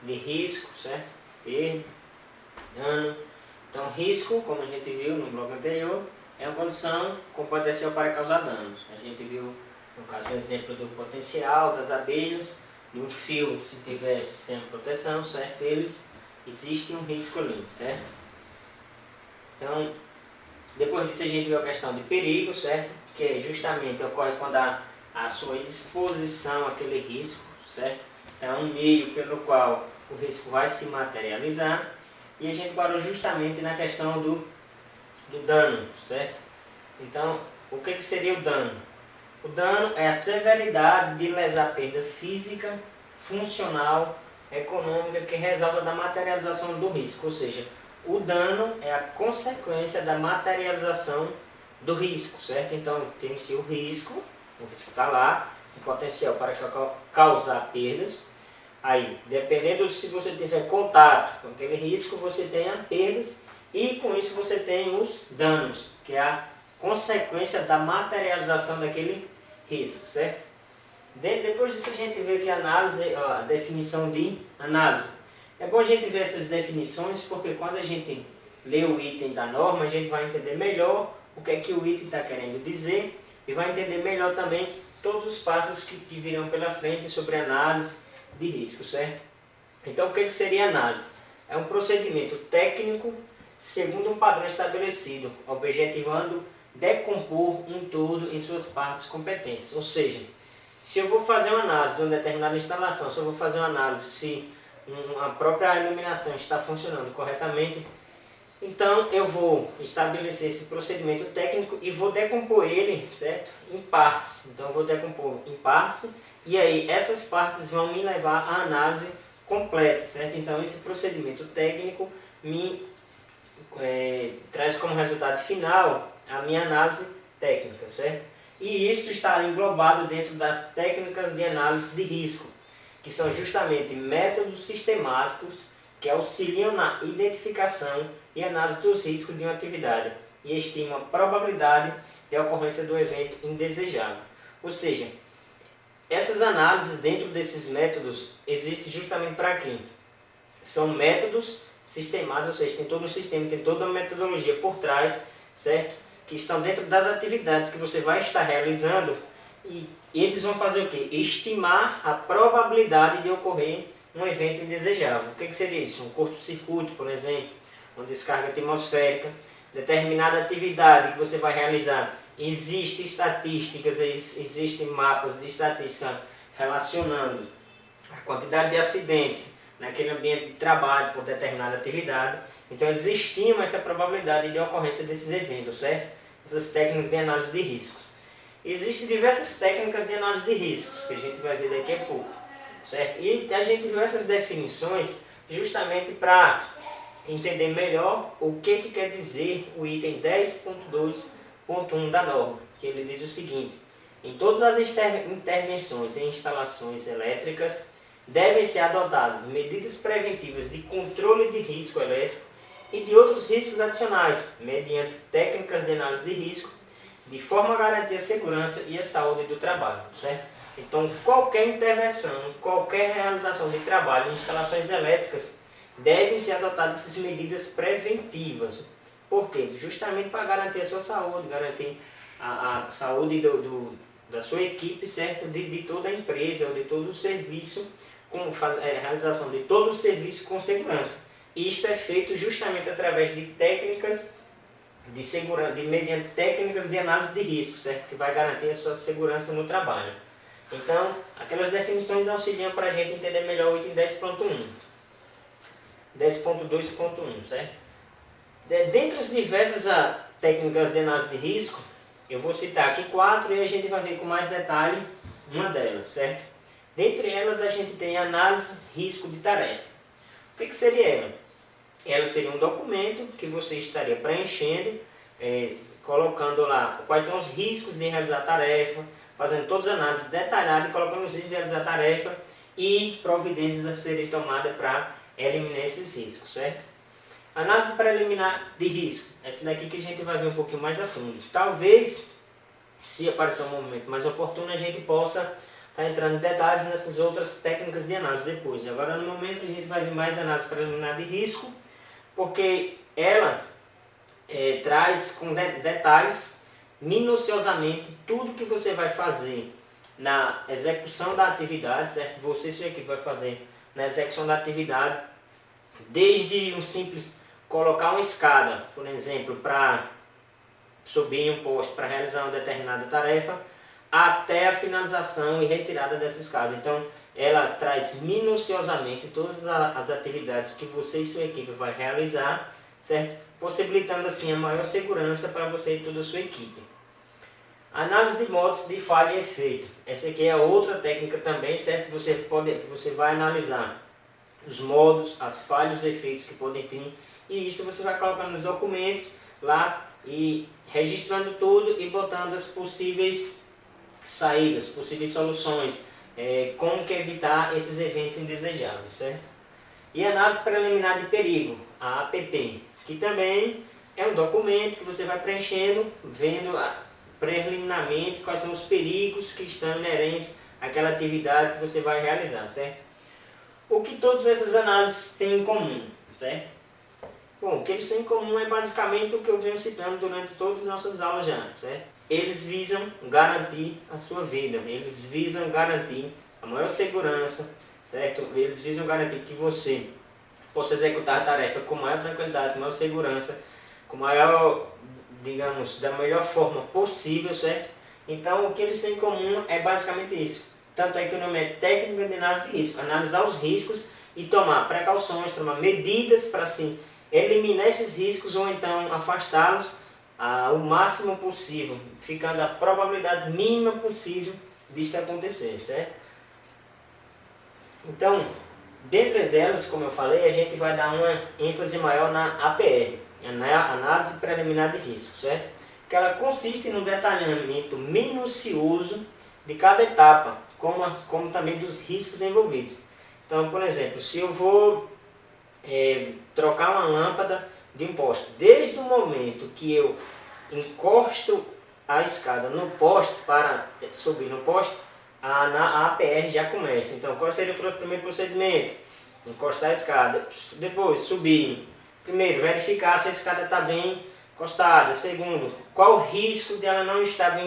de risco, certo? Perda, dano. Então, risco, como a gente viu no bloco anterior, é uma condição com potencial para causar danos. A gente viu, no caso, o exemplo do potencial das abelhas, de um fio, se tivesse sem proteção, certo? Existe um risco ali, certo? Então, depois disso a gente viu a questão de perigo, certo? Que justamente ocorre quando a sua exposição àquele risco, certo? Então, é um meio pelo qual o risco vai se materializar. E a gente parou justamente na questão do dano, certo? Então, o que seria o dano? O dano é a severidade de lesar perda física, funcional, econômica que resulta da materialização do risco. Ou seja, o dano é a consequência da materialização do risco, certo? Então, tem-se o risco está lá, o potencial para causar perdas. Aí, dependendo se você tiver contato com aquele risco, você tem as perdas e com isso você tem os danos, que é a consequência da materialização daquele risco, certo? Depois disso a gente vê que a definição de análise. É bom a gente ver essas definições porque quando a gente lê o item da norma, a gente vai entender melhor o que é que o item está querendo dizer e vai entender melhor também todos os passos que virão pela frente sobre análise de risco, certo? Então, o que seria análise? É um procedimento técnico segundo um padrão estabelecido, objetivando decompor um todo em suas partes competentes. Ou seja, se eu vou fazer uma análise de uma determinada instalação, se eu vou fazer uma análise se a própria iluminação está funcionando corretamente, então eu vou estabelecer esse procedimento técnico e vou decompor ele, certo? Em partes. Então eu vou decompor em partes e aí essas partes vão me levar à análise completa, certo? Então esse procedimento técnico me traz como resultado final a minha análise técnica, certo? E isso está englobado dentro das técnicas de análise de risco, que são justamente métodos sistemáticos que auxiliam na identificação e análise dos riscos de uma atividade e estimam a probabilidade de ocorrência do evento indesejável. Ou seja, essas análises dentro desses métodos existem justamente para quê? São métodos sistemáticos, ou seja, tem todo um sistema, tem toda uma metodologia por trás, certo? Que estão dentro das atividades que você vai estar realizando e eles vão fazer o quê? Estimar a probabilidade de ocorrer um evento indesejável. O que seria isso? Um curto-circuito, por exemplo, uma descarga atmosférica, determinada atividade que você vai realizar. Existem estatísticas, existem mapas de estatística relacionando a quantidade de acidentes naquele ambiente de trabalho por determinada atividade. Então eles estimam essa probabilidade de ocorrência desses eventos, certo? Essas técnicas de análise de riscos. Existem diversas técnicas de análise de riscos, que a gente vai ver daqui a pouco, certo? E a gente viu essas definições justamente para entender melhor o que quer dizer o item 10.2.1 da norma, que ele diz o seguinte: em todas as intervenções em instalações elétricas, devem ser adotadas medidas preventivas de controle de risco elétrico e de outros riscos adicionais, mediante técnicas de análise de risco, de forma a garantir a segurança e a saúde do trabalho, certo? Então, qualquer intervenção, qualquer realização de trabalho em instalações elétricas, devem ser adotadas essas medidas preventivas. Por quê? Justamente para garantir a sua saúde, garantir a saúde da sua equipe, certo? De toda a empresa ou de todo o serviço, realização de todo o serviço com segurança. E isto é feito justamente através de técnicas de segurança, mediante técnicas de análise de risco, certo? Que vai garantir a sua segurança no trabalho. Então, aquelas definições auxiliam para a gente entender melhor o item 10.1. 10.2.1, certo? Dentre as diversas técnicas de análise de risco, eu vou citar aqui 4 e a gente vai ver com mais detalhe uma delas, certo? Dentre elas a gente tem a análise risco de tarefa. O que seria ela? Ela seria um documento que você estaria preenchendo, colocando lá quais são os riscos de realizar a tarefa, fazendo todas as análises detalhadas e colocando os riscos de realizar a tarefa e providências a serem tomadas para eliminar esses riscos, certo? Análise preliminar de risco. Essa daqui que a gente vai ver um pouquinho mais a fundo. Talvez, se aparecer um momento mais oportuno, a gente possa estar entrando em detalhes nessas outras técnicas de análise depois. Agora, no momento, a gente vai ver mais análise preliminar de risco, porque ela traz com detalhes, minuciosamente, tudo que você vai fazer na execução da atividade, certo? Você e sua equipe vai fazer na execução da atividade, desde um simples colocar uma escada, por exemplo, para subir em um poste para realizar uma determinada tarefa, até a finalização e retirada dessa escada. Então, ela traz minuciosamente todas as atividades que você e sua equipe vai realizar, certo? Possibilitando assim a maior segurança para você e toda a sua equipe. Análise de modos de falha e efeito. Essa aqui é a outra técnica também, certo? Você vai analisar os modos, as falhas, os efeitos que podem ter, e isso você vai colocando nos documentos lá e registrando tudo e botando as possíveis saídas, possíveis soluções, como que evitar esses eventos indesejáveis, certo? E análise preliminar de perigo, a APP, que também é um documento que você vai preenchendo, vendo preliminarmente quais são os perigos que estão inerentes àquela atividade que você vai realizar, certo? O que todas essas análises têm em comum, certo? Bom, o que eles têm em comum é basicamente o que eu venho citando durante todas as nossas aulas já, certo? Eles visam garantir a sua vida, eles visam garantir a maior segurança, certo? Eles visam garantir que você possa executar a tarefa com maior tranquilidade, com maior segurança, com maior, digamos, da melhor forma possível, certo? Então, o que eles têm em comum é basicamente isso. Tanto é que o nome é técnica de análise de risco, analisar os riscos e tomar precauções, tomar medidas para assim eliminar esses riscos ou então afastá-los o máximo possível, ficando a probabilidade mínima possível disso acontecer, certo? Então, dentro delas, como eu falei, a gente vai dar uma ênfase maior na APR, na Análise Preliminar de Risco, certo? Que ela consiste no detalhamento minucioso de cada etapa, como também dos riscos envolvidos. Então, por exemplo, se eu vou trocar uma lâmpada de um poste, desde o momento que eu encosto a escada no poste para subir no poste, a APR já começa. Então, qual seria o primeiro procedimento? Encostar a escada, depois subir. Primeiro, verificar se a escada está bem encostada. Segundo, qual o risco dela não estar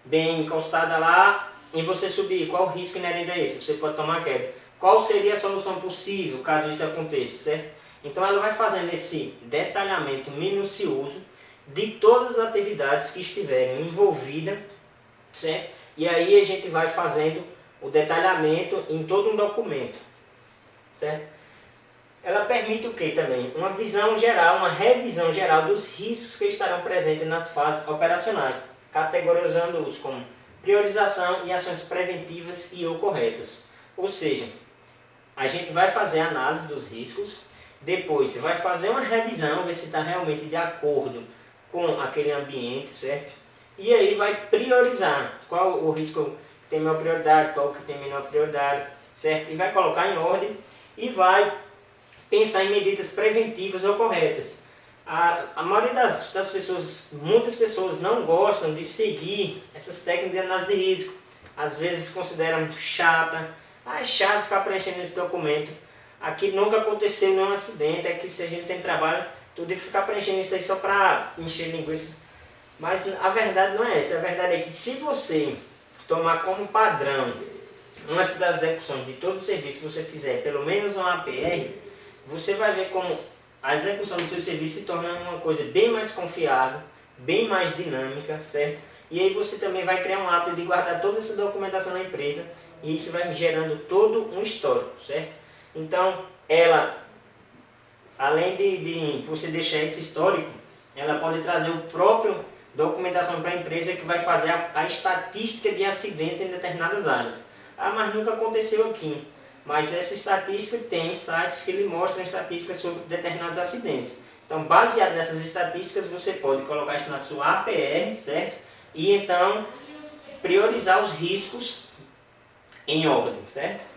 bem encostada lá e você subir? Qual o risco inerente a isso? Você pode tomar queda. Qual seria a solução possível caso isso aconteça, certo? Então ela vai fazendo esse detalhamento minucioso de todas as atividades que estiverem envolvidas, certo? E aí a gente vai fazendo o detalhamento em todo um documento, certo? Ela permite o que também? Uma visão geral, uma revisão geral dos riscos que estarão presentes nas fases operacionais, categorizando-os como priorização e ações preventivas e ou corretas. Ou seja, a gente vai fazer a análise dos riscos, depois você vai fazer uma revisão, ver se está realmente de acordo com aquele ambiente, certo? E aí vai priorizar qual o risco que tem maior prioridade, qual que tem menor prioridade, certo? E vai colocar em ordem e vai pensar em medidas preventivas ou corretas. A maioria das pessoas, muitas pessoas não gostam de seguir essas técnicas de análise de risco. Às vezes consideram chata. É chato ficar preenchendo esse documento. Aqui nunca aconteceu nenhum acidente, é que se a gente sempre trabalha, tudo de ficar preenchendo isso aí só para encher linguiça. Mas a verdade não é essa, a verdade é que se você tomar como padrão, antes da execução de todo o serviço que você fizer, pelo menos uma APR, você vai ver como a execução do seu serviço se torna uma coisa bem mais confiável, bem mais dinâmica, certo? E aí você também vai criar um hábito de guardar toda essa documentação na empresa e isso vai gerando todo um histórico, certo? Então, ela, além de você deixar esse histórico, ela pode trazer o próprio documentação para a empresa que vai fazer a estatística de acidentes em determinadas áreas. Mas nunca aconteceu aqui. Mas essa estatística tem sites que lhe mostram estatísticas sobre determinados acidentes. Então, baseado nessas estatísticas, você pode colocar isso na sua APR, certo? E então, priorizar os riscos em ordem, certo?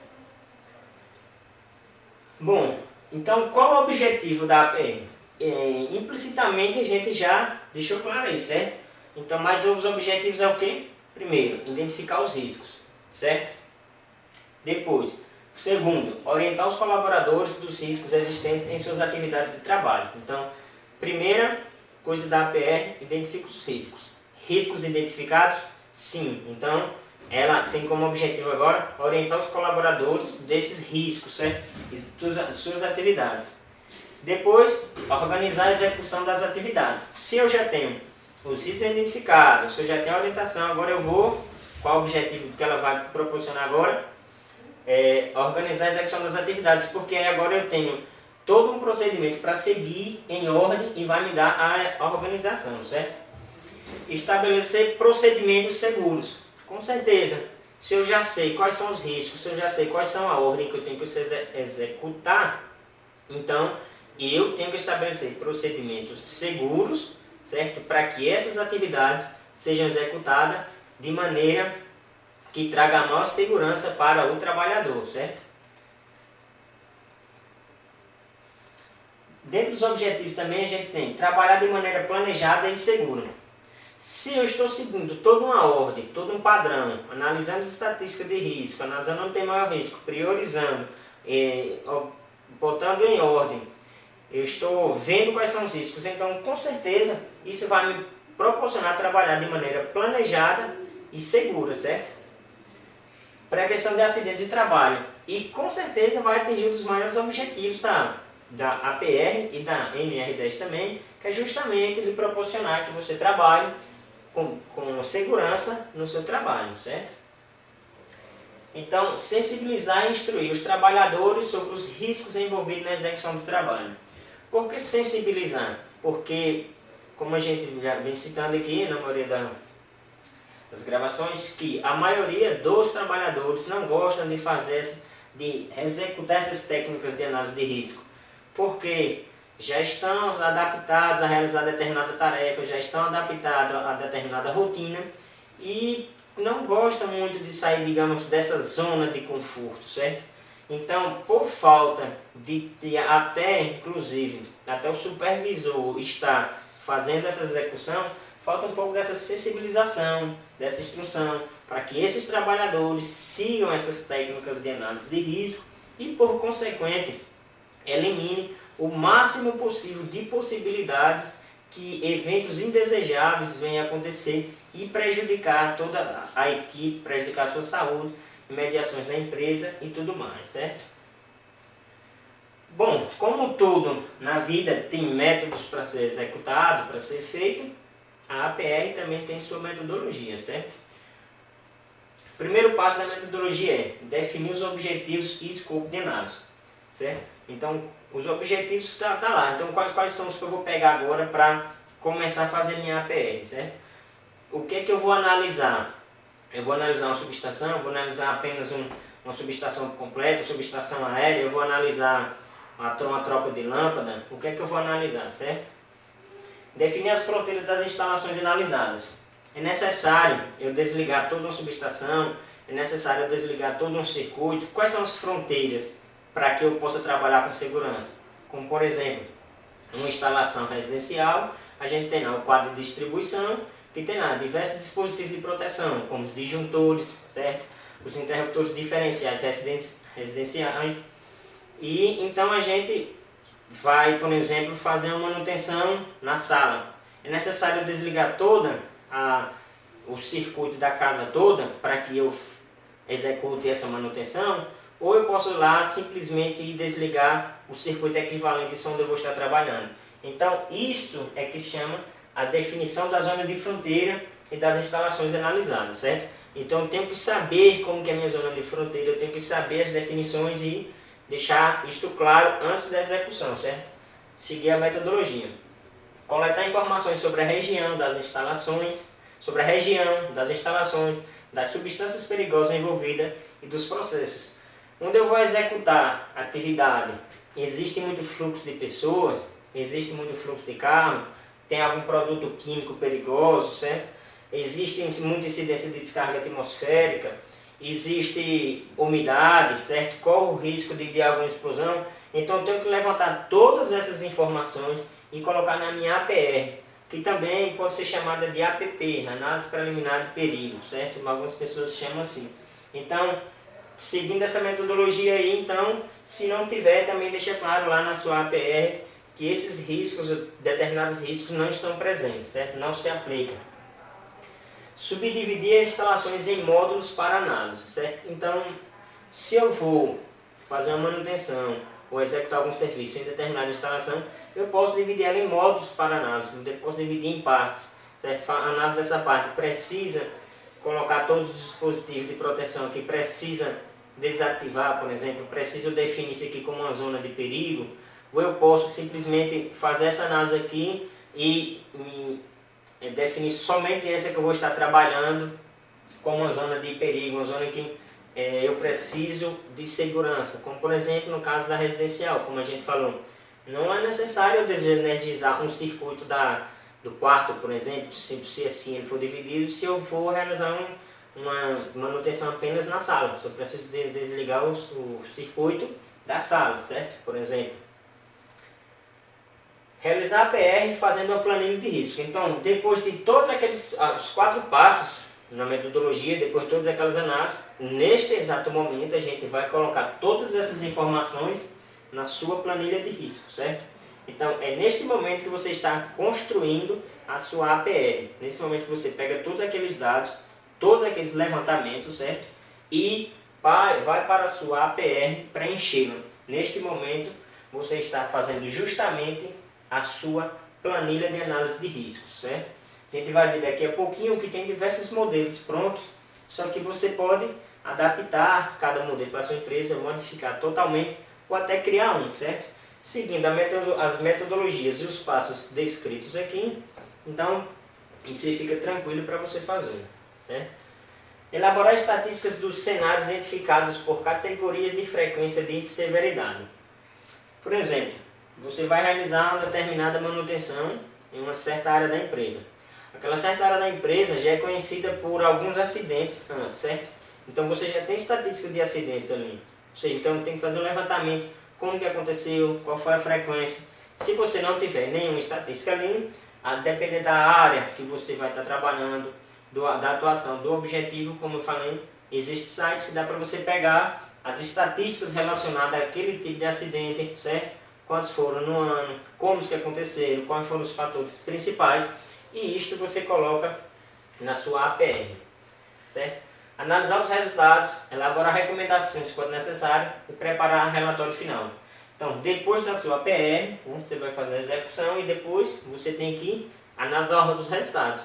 Bom, então qual o objetivo da APR? Implicitamente a gente já deixou claro isso, certo? Então, mas os objetivos é o quê? Primeiro, identificar os riscos, certo? Depois, segundo, orientar os colaboradores dos riscos existentes em suas atividades de trabalho. Então, primeira coisa da APR, identifica os riscos. Riscos identificados? Sim. Então, ela tem como objetivo agora orientar os colaboradores desses riscos, certo? E suas atividades. Depois, organizar a execução das atividades. Se eu já tenho os riscos identificados, se eu já tenho a orientação, agora eu vou, qual o objetivo que ela vai proporcionar agora? Organizar a execução das atividades, porque agora eu tenho todo um procedimento para seguir em ordem e vai me dar a organização, certo? Estabelecer procedimentos seguros. Com certeza, se eu já sei quais são os riscos, se eu já sei quais são a ordem que eu tenho que executar, então eu tenho que estabelecer procedimentos seguros, certo? Para que essas atividades sejam executadas de maneira que traga a maior segurança para o trabalhador, certo? Dentro dos objetivos também a gente tem trabalhar de maneira planejada e segura. Se eu estou seguindo toda uma ordem, todo um padrão, analisando as estatísticas de risco, analisando onde tem maior risco, priorizando, botando em ordem, eu estou vendo quais são os riscos, então com certeza isso vai me proporcionar trabalhar de maneira planejada e segura, certo? Prevenção de acidentes de trabalho. E com certeza vai atingir um dos maiores objetivos da APR e da NR10 também, que é justamente lhe proporcionar que você trabalhe com segurança no seu trabalho, certo? Então, sensibilizar e instruir os trabalhadores sobre os riscos envolvidos na execução do trabalho. Por que sensibilizar? Porque, como a gente já vem citando aqui na maioria das gravações, que a maioria dos trabalhadores não gostam de executar essas técnicas de análise de risco, porque já estão adaptados a realizar determinada tarefa, já estão adaptados a determinada rotina e não gostam muito de sair, digamos, dessa zona de conforto, certo? Então, por falta de inclusive, até o supervisor estar fazendo essa execução, falta um pouco dessa sensibilização, dessa instrução, para que esses trabalhadores sigam essas técnicas de análise de risco e, por consequente, elimine o máximo possível de possibilidades que eventos indesejáveis venham a acontecer e prejudicar toda a equipe, prejudicar a sua saúde, mediações da empresa e tudo mais, certo? Bom, como tudo na vida tem métodos para ser executado, para ser feito, a APR também tem sua metodologia, certo? O primeiro passo da metodologia é definir os objetivos e escopo de análise, certo? Então, os objetivos estão lá. Então, quais são os que eu vou pegar agora para começar a fazer minha APR, certo? O que é que eu vou analisar? Eu vou analisar uma subestação, eu vou analisar apenas uma subestação completa, subestação aérea, eu vou analisar uma troca de lâmpada. O que é que eu vou analisar, certo? Definir as fronteiras das instalações analisadas. É necessário eu desligar toda uma subestação, é necessário eu desligar todo um circuito. Quais são as fronteiras para que eu possa trabalhar com segurança? Como, por exemplo, uma instalação residencial, a gente tem lá o quadro de distribuição, que tem lá diversos dispositivos de proteção, como os disjuntores, certo? Os interruptores diferenciais residenciais. E então a gente vai, por exemplo, fazer uma manutenção na sala. É necessário desligar o circuito da casa toda para que eu execute essa manutenção, ou eu posso lá simplesmente desligar o circuito equivalente onde eu vou estar trabalhando. Então isso é que chama a definição da zona de fronteira e das instalações analisadas, certo? Então eu tenho que saber como que é a minha zona de fronteira, eu tenho que saber as definições e deixar isto claro antes da execução, certo? Seguir a metodologia. Coletar informações sobre a região das instalações, das substâncias perigosas envolvidas e dos processos. Onde eu vou executar a atividade, existe muito fluxo de pessoas, existe muito fluxo de carro, tem algum produto químico perigoso, certo? Existe muita incidência de descarga atmosférica, existe umidade, certo? Corre o risco de alguma explosão. Então eu tenho que levantar todas essas informações e colocar na minha APR, que também pode ser chamada de APP, Análise Preliminar de Perigo, certo? Algumas pessoas chamam assim. Então, seguindo essa metodologia aí, então, se não tiver, também deixa claro lá na sua APR que esses riscos, determinados riscos, não estão presentes, certo? Não se aplica. Subdividir as instalações em módulos para análise, certo? Então, se eu vou fazer uma manutenção ou executar algum serviço em determinada instalação, eu posso dividir ela em módulos para análise, eu posso dividir em partes, certo? A análise dessa parte precisa colocar todos os dispositivos de proteção que precisa desativar, por exemplo, preciso definir isso aqui como uma zona de perigo, ou eu posso simplesmente fazer essa análise aqui e definir somente essa que eu vou estar trabalhando como uma zona de perigo, uma zona que eu preciso de segurança, como por exemplo no caso da residencial, como a gente falou, não é necessário eu desenergizar um circuito do quarto, por exemplo, se assim ele for dividido, se eu for realizar uma manutenção apenas na sala, se eu preciso desligar o circuito da sala, certo? Por exemplo. Realizar a PR fazendo uma planilha de risco. Então, depois de todos os 4 passos na metodologia, depois de todas aquelas análises, neste exato momento a gente vai colocar todas essas informações na sua planilha de risco, certo? Então, é neste momento que você está construindo a sua APR. Nesse momento que você pega todos aqueles dados, todos aqueles levantamentos, certo? E vai para a sua APR preenchê-la. Neste momento, você está fazendo justamente a sua planilha de análise de riscos, certo? A gente vai ver daqui a pouquinho que tem diversos modelos prontos, só que você pode adaptar cada modelo para a sua empresa, modificar totalmente ou até criar um, certo? Seguindo as metodologias e os passos descritos aqui, então isso fica tranquilo para você fazer, certo? Elaborar estatísticas dos cenários identificados por categorias de frequência de severidade. Por exemplo, você vai realizar uma determinada manutenção em uma certa área da empresa. Aquela certa área da empresa já é conhecida por alguns acidentes antes, certo? Então você já tem estatística de acidentes ali. Ou seja, então tem que fazer um levantamento, como que aconteceu, qual foi a frequência. Se você não tiver nenhuma estatística ali, a depender da área que você vai estar trabalhando, da atuação, do objetivo, como eu falei, existem sites que dá para você pegar as estatísticas relacionadas àquele tipo de acidente, certo? Quantos foram no ano, como que aconteceram, quais foram os fatores principais, e isto você coloca na sua APR, certo? Analisar os resultados, elaborar recomendações quando necessário e preparar o relatório final. Então, depois da sua APR, você vai fazer a execução e depois você tem que analisar os resultados.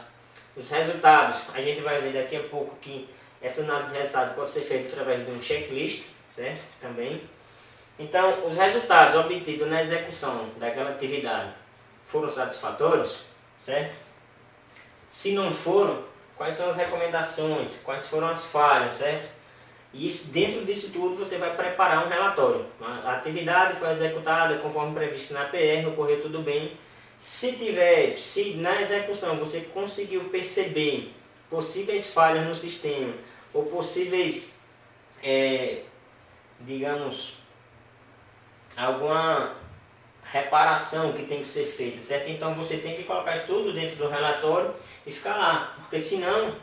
Os resultados, a gente vai ver daqui a pouco que essa análise de resultados pode ser feita através de um checklist, certo? Também. Então, os resultados obtidos na execução daquela atividade foram satisfatórios, certo? Se não foram, quais são as recomendações, quais foram as falhas, certo? E dentro disso tudo você vai preparar um relatório. A atividade foi executada conforme previsto na PR, ocorreu tudo bem. Se na execução você conseguiu perceber possíveis falhas no sistema, ou possíveis, digamos, alguma reparação que tem que ser feita, certo? Então você tem que colocar isso tudo dentro do relatório e ficar lá, porque senão,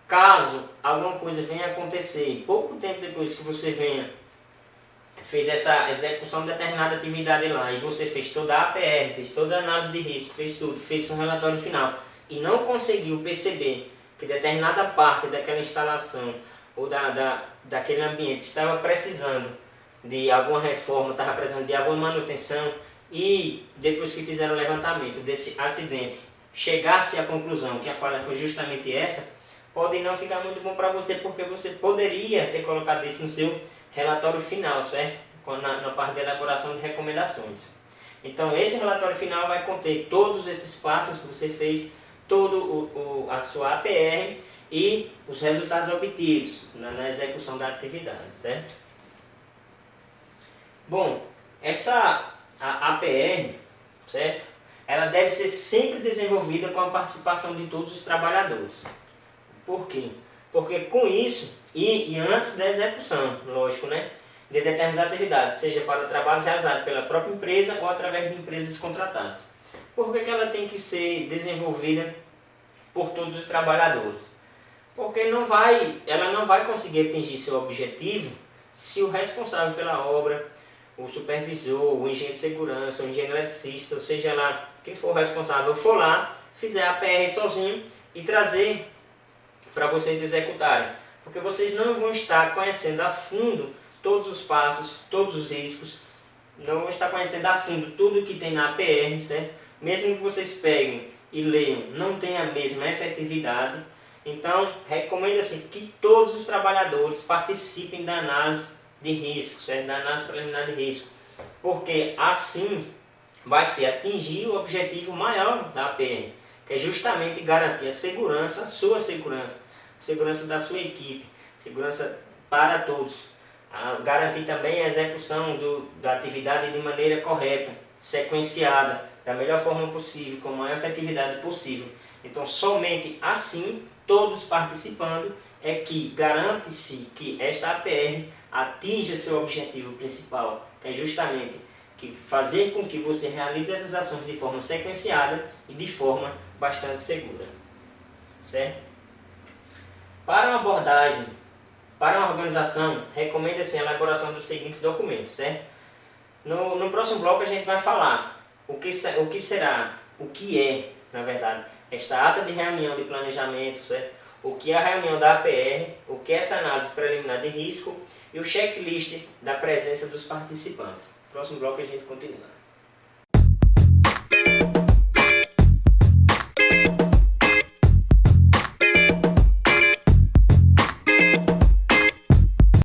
caso alguma coisa venha acontecer, pouco tempo depois que você fez essa execução de determinada atividade lá, e você fez toda a APR, fez toda a análise de risco, fez tudo, fez um relatório final, e não conseguiu perceber que determinada parte daquela instalação ou daquele ambiente estava precisando de alguma reforma, estava precisando de alguma manutenção, e depois que fizeram o levantamento desse acidente, chegasse à conclusão que a falha foi justamente essa, pode não ficar muito bom para você, porque você poderia ter colocado isso no seu relatório final, certo? Na parte de elaboração de recomendações. Então esse relatório final vai conter todos esses passos que você fez, a sua APR e os resultados obtidos na execução da atividade, certo? Bom, a APR, certo? Ela deve ser sempre desenvolvida com a participação de todos os trabalhadores. Por quê? Porque com isso, e antes da execução, lógico, né? De determinadas atividades, seja para trabalhos realizados pela própria empresa ou através de empresas contratadas. Por que ela tem que ser desenvolvida por todos os trabalhadores? Porque ela não vai conseguir atingir seu objetivo se o responsável pela obra, o supervisor, o engenheiro de segurança, o engenheiro eletricista, ou seja lá, quem for responsável, for lá, fizer a PR sozinho e trazer para vocês executarem. Porque vocês não vão estar conhecendo a fundo todos os passos, todos os riscos, não vão estar conhecendo a fundo tudo que tem na APR, certo? Mesmo que vocês peguem e leiam, não tem a mesma efetividade. Então, recomenda-se que todos os trabalhadores participem da análise de risco, certo? Da análise preliminar de risco. Porque assim vai se atingir o objetivo maior da APR, que é justamente garantir a segurança, a segurança da sua equipe, segurança para todos. Garantir também a execução da atividade de maneira correta, sequenciada, da melhor forma possível, com a maior efetividade possível. Então, somente assim, todos participando, é que garante-se que esta APR atinja seu objetivo principal, que é justamente fazer com que você realize essas ações de forma sequenciada e de forma bastante segura. Certo? Para uma abordagem, para uma organização, recomenda-se a elaboração dos seguintes documentos, certo? No próximo bloco a gente vai falar o que é, na verdade, esta ata de reunião de planejamento, certo? O que é a reunião da APR, o que é essa análise preliminar de risco e o checklist da presença dos participantes. No próximo bloco a gente continua.